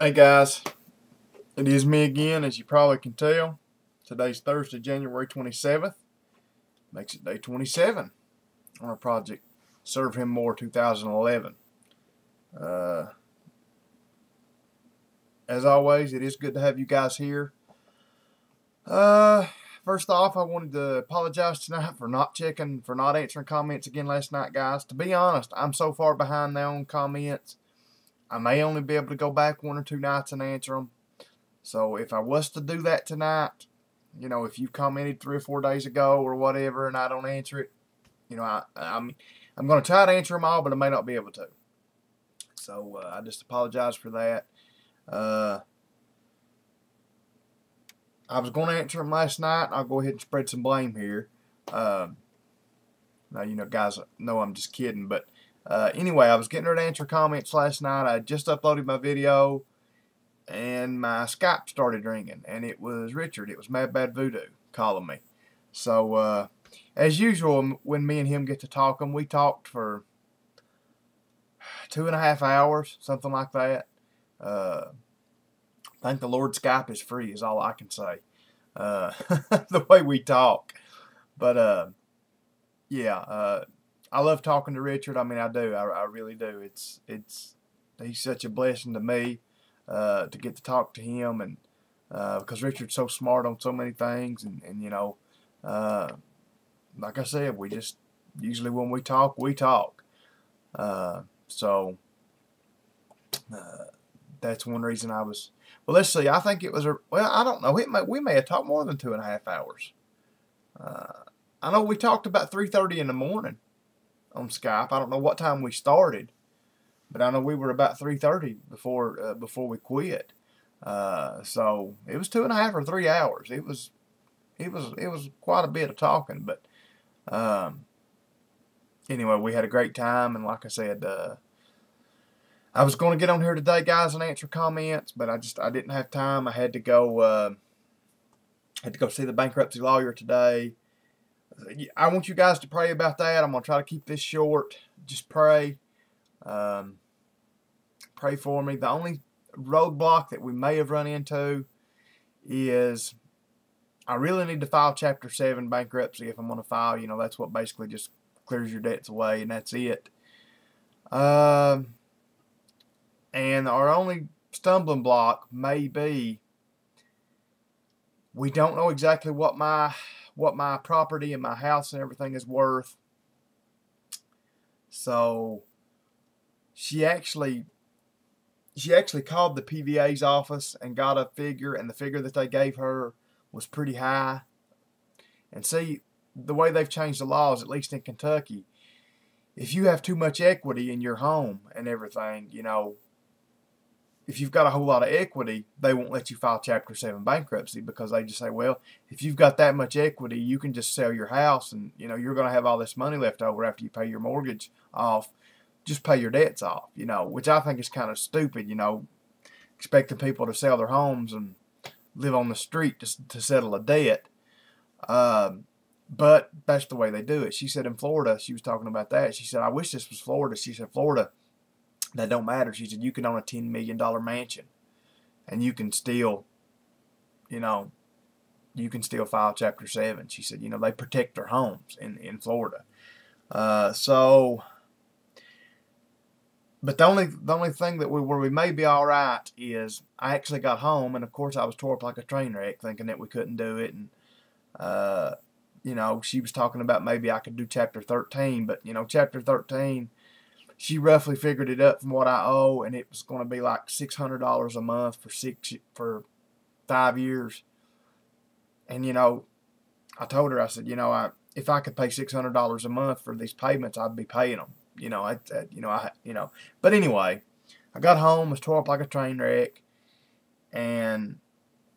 Hey guys, it is me again, as you probably can tell. Today's Thursday, January 27th. Makes it day 27 on our project Serve Him More 2011. As always, it is good to have you guys here. First off, I wanted to apologize tonight for not answering comments again last night, guys. To be honest, I'm so far behind now on comments. I may only be able to go back one or two nights and answer them. So if I was to do that tonight, if you commented 3 or 4 days ago or whatever and I don't answer it, I'm going to try to answer them all, but I may not be able to. So I just apologize for that. I was going to answer them last night. I'll go ahead and spread some blame here. Now, guys know I'm just kidding. But anyway, I was getting ready to answer comments last night. I just uploaded my video, and my Skype started ringing, and it was Richard. It was Mad Bad Voodoo calling me. So, as usual, when me and him get to talking, we talked for 2.5 hours, something like that. Thank the Lord Skype is free is all I can say. The way we talk. But, yeah, I love talking to Richard. I mean, I do. I really do. He's such a blessing to me. To get to talk to him, and because Richard's so smart on so many things, and like I said, we just usually when we talk, so that's one reason I was. Well, let's see. I think it was I don't know. We may have talked more than 2.5 hours. I know we talked about 3:30 in the morning on Skype. I don't know what time we started, but I know we were about 3:30 before we quit. So it was 2.5 or 3 hours. It was quite a bit of talking. But anyway, we had a great time, and like I said, I was going to get on here today, guys, and answer comments, but I didn't have time. I had to go see the bankruptcy lawyer today. I want you guys to pray about that. I'm gonna try to keep this short. Just pray. Pray for me. The only roadblock that we may have run into is I really need to file Chapter 7 bankruptcy if I'm going to file. That's what basically just clears your debts away, and that's it. And our only stumbling block may be we don't know exactly what my property and my house and everything is worth. So she actually called the PVA's office and got a figure, and the figure that they gave her was pretty high. And see, the way they've changed the laws, at least in Kentucky, if you have too much equity in your home and everything, if you've got a whole lot of equity, they won't let you file Chapter 7 bankruptcy, because they just say, well, if you've got that much equity, you can just sell your house, and you're going to have all this money left over after you pay your mortgage off. Just pay your debts off, which I think is kind of stupid, expecting people to sell their homes and live on the street to settle a debt. But that's the way they do it. She said in Florida, she was talking about that. She said, I wish this was Florida. She said, Florida, that don't matter. She said, you can own a $10 million mansion, and you can still, file Chapter 7. She said, they protect their homes in Florida. But the only thing where we may be all right is I actually got home, and of course I was tore up like a train wreck, thinking that we couldn't do it, and she was talking about maybe I could do Chapter 13, but Chapter 13, she roughly figured it up from what I owe, and it was going to be like $600 a month for 5 years. And I told her, I said, if I could pay $600 a month for these payments, I'd be paying them. But anyway, I got home, was tore up like a train wreck, and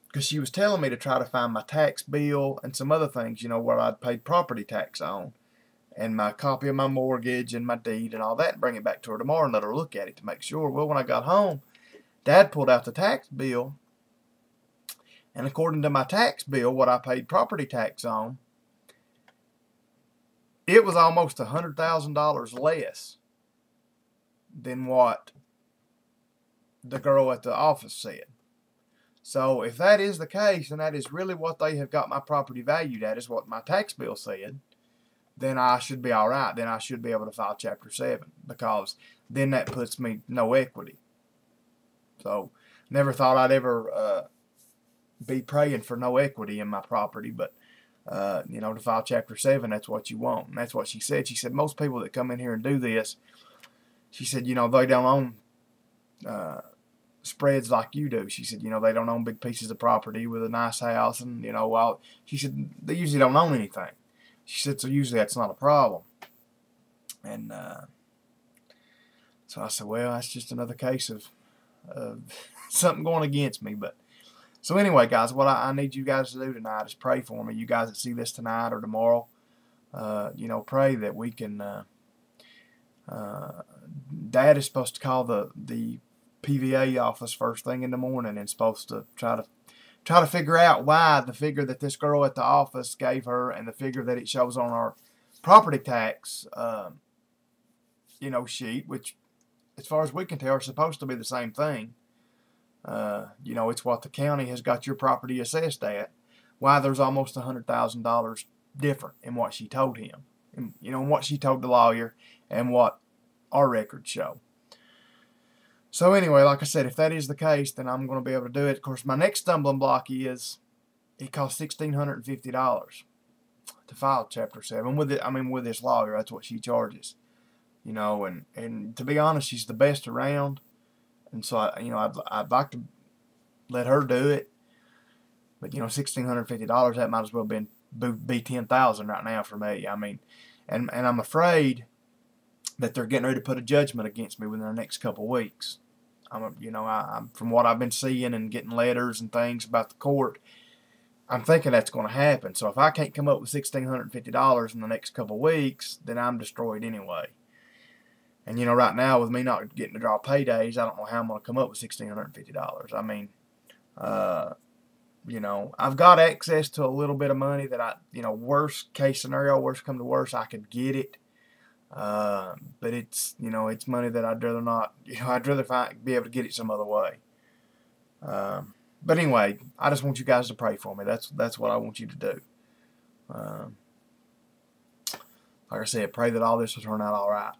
because she was telling me to try to find my tax bill and some other things, where I'd paid property tax on, and my copy of my mortgage and my deed and all that, and bring it back to her tomorrow and let her look at it to make sure. Well, when I got home, Dad pulled out the tax bill, and according to my tax bill, what I paid property tax on, it was almost $100,000 less than what the girl at the office said. So if that is the case, and that is really what they have got my property valued at, is what my tax bill said, then I should be all right. Then I should be able to file Chapter 7, because then that puts me no equity. So never thought I'd ever be praying for no equity in my property, but you know, to file Chapter 7, that's what you want. And that's what she said. She said most people that come in here and do this, she said, you know, they don't own spreads like you do. She said, you know, they don't own big pieces of property with a nice house, and you know, well, she said they usually don't own anything. She said, so usually that's not a problem. And so I said, well, that's just another case of something going against me. But so anyway, guys, what I need you guys to do tonight is pray for me. You guys that see this tonight or tomorrow, you know, pray that we can. Dad is supposed to call the PVA office first thing in the morning, and supposed to try to figure out why the figure that this girl at the office gave her and the figure that it shows on our property tax, you know, sheet, which, as far as we can tell, are supposed to be the same thing. You know, it's what the county has got your property assessed at. Why there's almost $100,000 different in what she told him, and, you know, what she told the lawyer and what our records show. So anyway, like I said, if that is the case, then I'm going to be able to do it. Of course, my next stumbling block is it costs $1,650 to file Chapter 7 with it. I mean, with this lawyer, that's what she charges. You know, and to be honest, she's the best around, and so you know, I'd like to let her do it. But you know, $1,650, that might as well be $10,000 right now for me. I mean, and I'm afraid that they're getting ready to put a judgment against me within the next couple of weeks. You know, I'm from what I've been seeing and getting letters and things about the court, I'm thinking that's going to happen. So if I can't come up with $1,650 in the next couple of weeks, then I'm destroyed anyway. And you know, right now with me not getting to draw paydays, I don't know how I'm going to come up with $1,650. I mean, you know, I've got access to a little bit of money that you know, worst case scenario, worst come to worst, I could get it. But it's, you know, it's money that I'd rather not, you know, I'd rather be able to get it some other way. But anyway, I just want you guys to pray for me. That's what I want you to do. Like I said, pray that all this will turn out all right.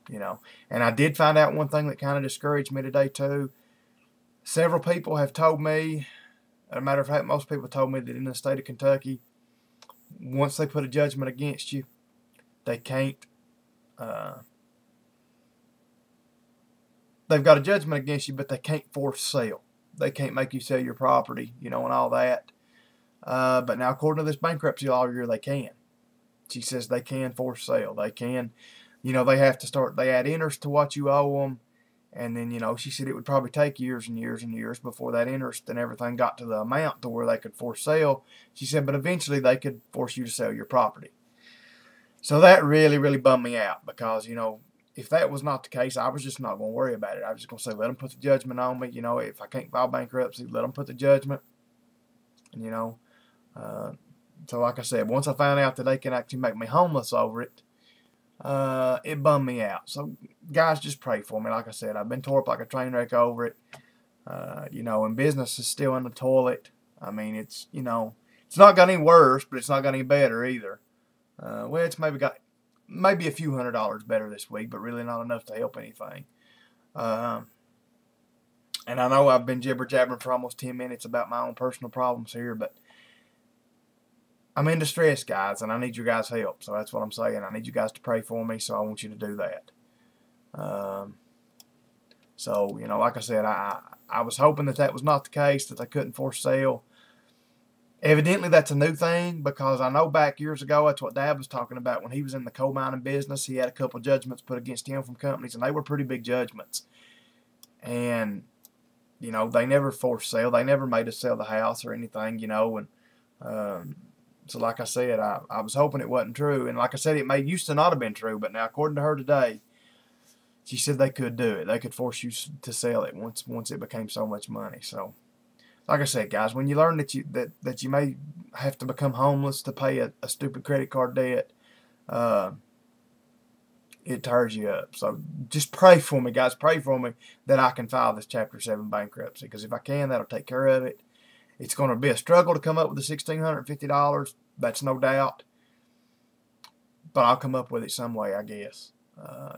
You know, and I did find out one thing that kind of discouraged me today too. Several people have told me, as a matter of fact, most people told me that in the state of Kentucky, once they put a judgment against you, they can't. They've got a judgment against you, but they can't force sale. They can't make you sell your property, you know, and all that. But now, according to this bankruptcy lawyer, they can. She says they can force sale. They can, you know, they have to start, they add interest to what you owe them. And then, you know, she said it would probably take years and years and years before that interest and everything got to the amount to where they could force sale. She said, but eventually they could force you to sell your property. So that really, really bummed me out, because, you know, if that was not the case, I was just not going to worry about it. I was just going to say, let them put the judgment on me. You know, if I can't file bankruptcy, let them put the judgment. And, you know, so like I said, once I found out that they can actually make me homeless over it, it bummed me out. So, guys, just pray for me. Like I said, I've been tore up like a train wreck over it. You know, and business is still in the toilet. I mean, it's, you know, it's not got any worse, but it's not got any better either. Well, it's maybe got a few $100s better this week, but really not enough to help anything. And I know I've been jibber-jabbering for almost 10 minutes about my own personal problems here, but I'm in distress, guys, and I need your guys' help. So that's what I'm saying. I need you guys to pray for me, so I want you to do that. So, you know, like I said, I was hoping that was not the case, that they couldn't force sale. Evidently, that's a new thing, because I know back years ago, that's what Dad was talking about when he was in the coal mining business. He had a couple of judgments put against him from companies, and they were pretty big judgments. And, you know, they never forced sale. They never made us sell the house or anything, you know. And so, like I said, I was hoping it wasn't true. And like I said, it used to not have been true, but now, according to her today, she said they could do it. They could force you to sell it once it became so much money. So, like I said, guys, when you learn that you may have to become homeless to pay a stupid credit card debt, it tears you up. So just pray for me, guys. Pray for me that I can file this Chapter 7 bankruptcy, because if I can, that'll take care of it. It's going to be a struggle to come up with the $1,650. That's no doubt. But I'll come up with it some way, I guess.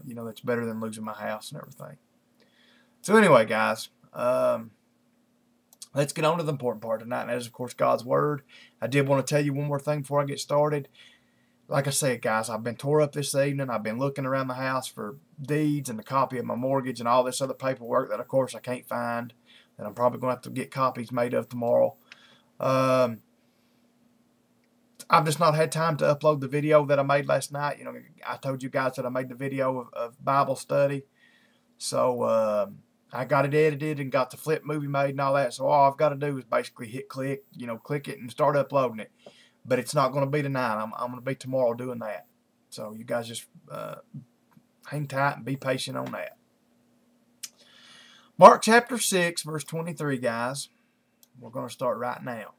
You know, that's better than losing my house and everything. So anyway, guys, let's get on to the important part tonight, and that is, of course, God's Word. I did want to tell you one more thing before I get started. Like I said, guys, I've been tore up this evening. I've been looking around the house for deeds and a copy of my mortgage and all this other paperwork that, of course, I can't find, that I'm probably going to have to get copies made of tomorrow. I've just not had time to upload the video that I made last night. You know, I told you guys that I made the video of Bible study. So I got it edited and got the flip movie made and all that. So all I've got to do is basically hit click, you know, click it and start uploading it. But it's not going to be tonight. I'm going to be tomorrow doing that. So you guys just hang tight and be patient on that. Mark chapter 6, verse 23, guys. We're going to start right now.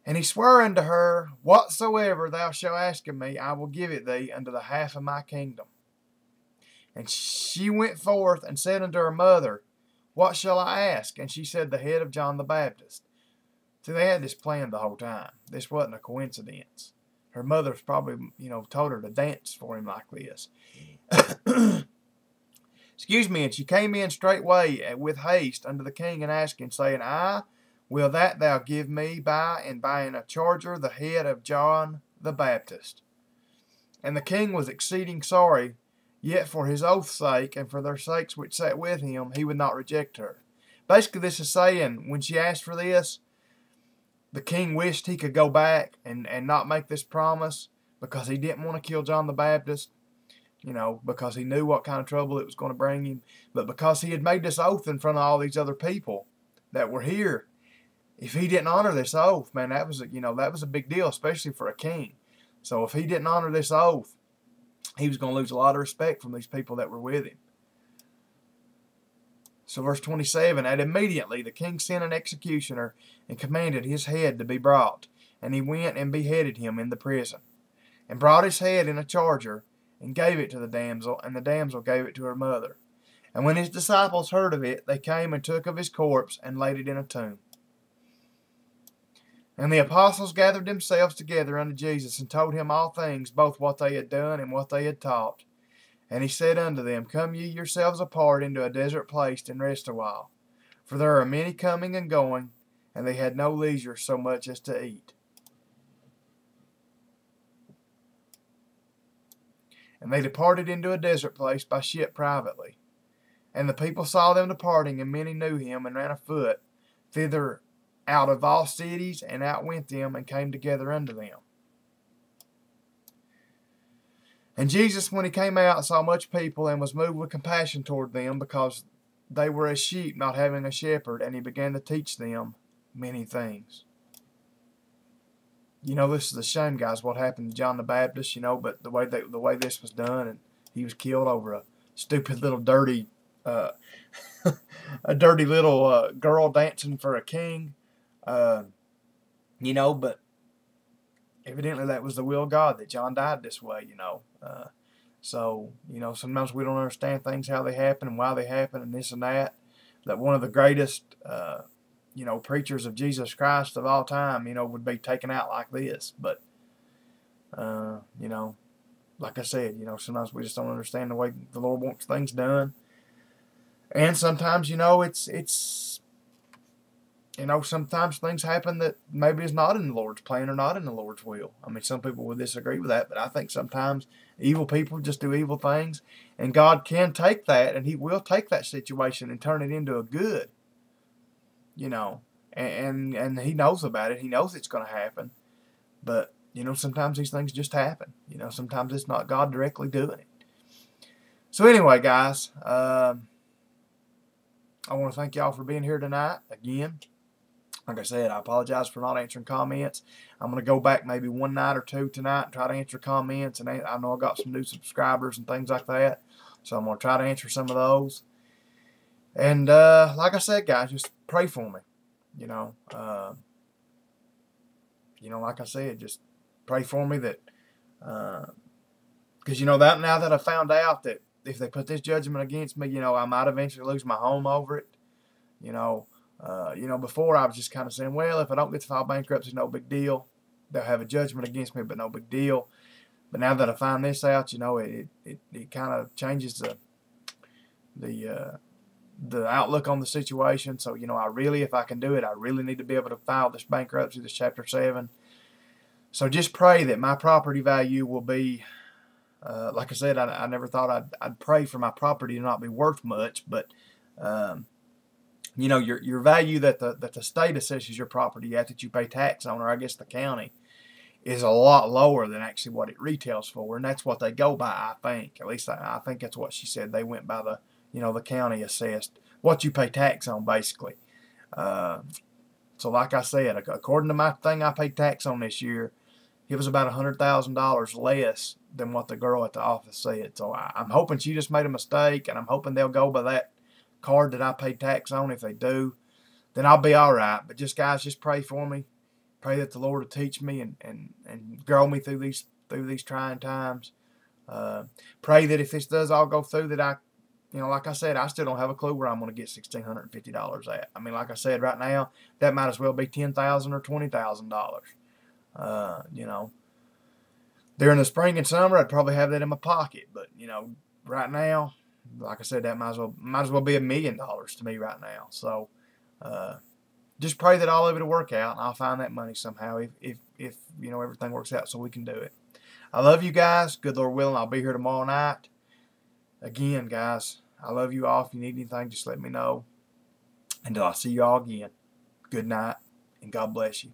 And he swore unto her, Whatsoever thou shalt ask of me, I will give it thee unto the half of my kingdom. And she went forth and said unto her mother, What shall I ask? And she said, The head of John the Baptist. So they had this planned the whole time. This wasn't a coincidence. Her mother's probably, you know, told her to dance for him like this. Excuse me. And she came in straightway with haste unto the king and asked him, saying, I will that thou give me by and by in a charger the head of John the Baptist. And the king was exceeding sorry, yet for his oath's sake and for their sakes which sat with him, he would not reject her. Basically, this is saying, when she asked for this, the king wished he could go back and not make this promise, because he didn't want to kill John the Baptist, you know, because he knew what kind of trouble it was going to bring him. But because he had made this oath in front of all these other people that were here, if he didn't honor this oath, man, that was a big deal, especially for a king. So if he didn't honor this oath, he was going to lose a lot of respect from these people that were with him. So verse 27, And immediately the king sent an executioner and commanded his head to be brought. And he went and beheaded him in the prison, and brought his head in a charger, and gave it to the damsel, and the damsel gave it to her mother. And when his disciples heard of it, they came and took of his corpse, and laid it in a tomb. And the apostles gathered themselves together unto Jesus, and told him all things, both what they had done and what they had taught. And he said unto them, Come ye yourselves apart into a desert place, and rest a while. For there are many coming and going, and they had no leisure so much as to eat. And they departed into a desert place by ship privately. And the people saw them departing, and many knew him, and ran afoot thither out of all cities, and outwent them, and came together unto them. And Jesus, when he came out, saw much people, and was moved with compassion toward them, because they were as sheep not having a shepherd, and he began to teach them many things. You know, this is a shame, guys, what happened to John the Baptist, you know, but the way this was done, and he was killed over a stupid little dirty a dirty little girl dancing for a king, you know, but evidently that was the will of God that John died this way, you know. So, you know, sometimes we don't understand things, how they happen and why they happen and this and that. That one of the greatest, you know, preachers of Jesus Christ of all time, you know, would be taken out like this. But, you know, like I said, you know, sometimes we just don't understand the way the Lord wants things done. And sometimes, you know, you know, sometimes things happen that maybe is not in the Lord's plan or not in the Lord's will. I mean, some people would disagree with that, but I think sometimes evil people just do evil things, and God can take that, and he will take that situation and turn it into a good, you know, and he knows about it. He knows it's going to happen, but, you know, sometimes these things just happen. You know, sometimes it's not God directly doing it. So anyway, guys, I want to thank y'all for being here tonight again. Like I said, I apologize for not answering comments. I'm going to go back maybe one night or two tonight and try to answer comments. And I know I got some new subscribers and things like that, so I'm going to try to answer some of those. And like I said, guys, just pray for me. You know, like I said, just pray for me that Because, you know, that now that I found out that if they put this judgment against me, you know, I might eventually lose my home over it. You know, before I was just kind of saying, well, if I don't get to file bankruptcy, no big deal. They'll have a judgment against me, but no big deal. But now that I find this out, you know, it kind of changes the outlook on the situation. So, you know, if I can do it, I really need to be able to file this bankruptcy, this Chapter 7. So just pray that my property value will be, like I said, I never thought I'd pray for my property to not be worth much, but you know, your value that the state assesses your property at, that you pay tax on, or I guess the county, is a lot lower than actually what it retails for, and that's what they go by. I think, at least I think that's what she said. They went by the county assessed what you pay tax on, basically. So like I said, according to my thing I paid tax on this year, it was about $100,000 less than what the girl at the office said. So I'm hoping she just made a mistake, and I'm hoping they'll go by that card that I paid tax on. If they do, then I'll be all right. But just pray for me. Pray that the Lord will teach me and grow me through these trying times. Pray that if this does all go through, that like I said, I still don't have a clue where I'm going to get $1,650 at. I mean, like I said, right now, that might as well be $10,000 or $20,000. You know, during the spring and summer, I'd probably have that in my pocket. But, you know, right now, like I said, that might as well be $1 million to me right now. So, just pray that all of it will work out, and I'll find that money somehow if you know, everything works out so we can do it. I love you guys. Good Lord willing, I'll be here tomorrow night. Again, guys, I love you all. If you need anything, just let me know. Until I see you all again, good night, and God bless you.